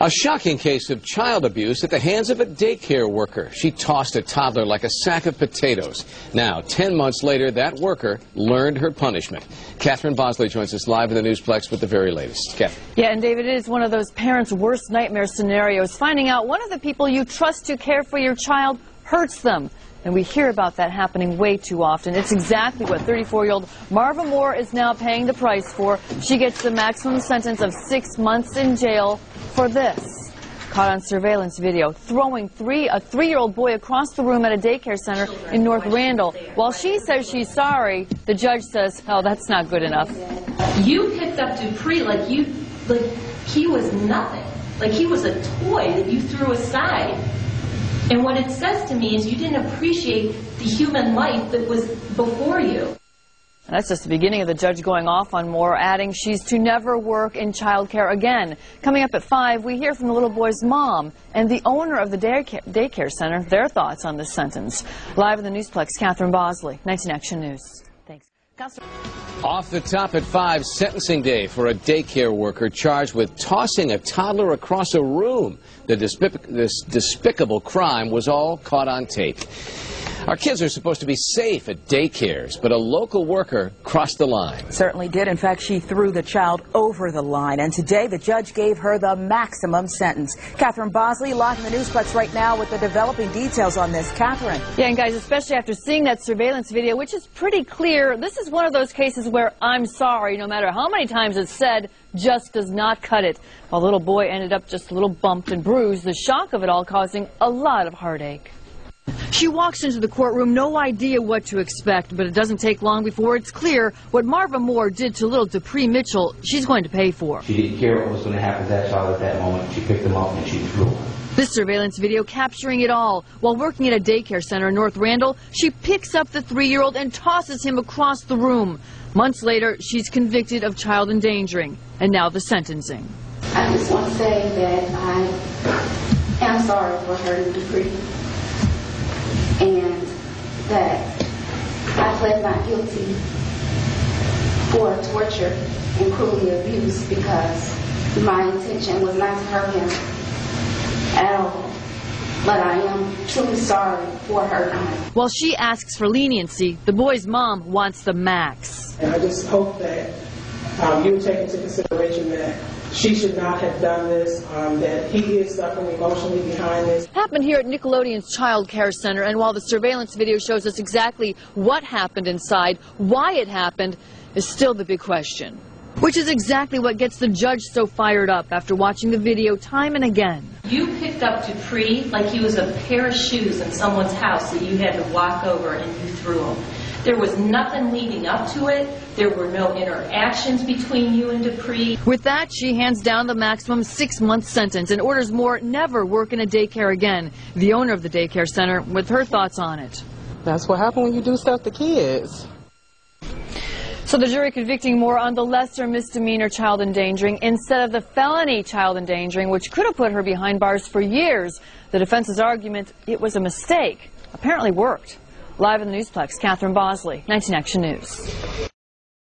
A shocking case of child abuse at the hands of a daycare worker. She tossed a toddler like a sack of potatoes. Now, 10 months later, that worker learned her punishment. Catherine Bosley joins us live in the Newsplex with the very latest. Catherine. Yeah, and David, it is one of those parents' worst nightmare scenarios. Finding out one of the people you trust to care for your child hurts them. And we hear about that happening way too often. It's exactly what 34-year-old Marva Moore is now paying the price for. She gets the maximum sentence of 6 months in jail for this. Caught on surveillance video, throwing a 3-year-old boy across the room at a daycare center in North Randall. While she says she's sorry, the judge says, oh, that's not good enough. You picked up Dupree like he was nothing. Like he was a toy that you threw aside. And what it says to me is you didn't appreciate the human life that was before you. And that's just the beginning of the judge going off on Moore, adding she's to never work in child care again. Coming up at 5, we hear from the little boy's mom and the owner of the daycare center, their thoughts on this sentence. Live in the Newsplex, Catherine Bosley, 19 Action News. Thanks. Off the top at 5, sentencing day for a daycare worker charged with tossing a toddler across a room. This despicable crime was all caught on tape. Our kids are supposed to be safe at daycares, but a local worker crossed the line. Certainly did. In fact, she threw the child over the line. And today, the judge gave her the maximum sentence. Catherine Bosley, live in the Newsplex right now with the developing details on this. Catherine. Yeah, and guys, especially after seeing that surveillance video, which is pretty clear, this is one of those cases where I'm sorry, no matter how many times it's said, just does not cut it. While the little boy ended up just a little bumped and bruised, the shock of it all causing a lot of heartache. She walks into the courtroom, no idea what to expect, but it doesn't take long before it's clear what Marva Moore did to little Dupree Mitchell, she's going to pay for. She didn't care what was going to happen to that child at that moment. She picked him up and she threw him. This surveillance video capturing it all. While working at a daycare center in North Randall, she picks up the 3-year-old and tosses him across the room. Months later, she's convicted of child endangering, and now the sentencing. I just want to say that I am sorry for hurting Dupree, and that I pled not guilty for torture and cruelty abuse because my intention was not to hurt him at all. But I am truly sorry for hurting him. While she asks for leniency, the boy's mom wants the max. And I just hope that you take into consideration that she should not have done this, that he is suffering emotionally behind this. Happened here at Nickelodeon's Child Care Center, and while the surveillance video shows us exactly what happened inside, why it happened is still the big question. Which is exactly what gets the judge so fired up after watching the video time and again. You picked up Dupree like he was a pair of shoes in someone's house that you had to walk over and you threw him. There was nothing leading up to it. There were no interactions between you and Dupree. With that, she hands down the maximum 6-month sentence and orders Moore never work in a daycare again. The owner of the daycare center with her thoughts on it. That's what happens when you do stuff to kids. So the jury convicting Moore on the lesser misdemeanor child endangering instead of the felony child endangering, which could have put her behind bars for years. The defense's argument, it was a mistake, apparently worked. Live in the Newsplex, Catherine Bosley, 19 Action News.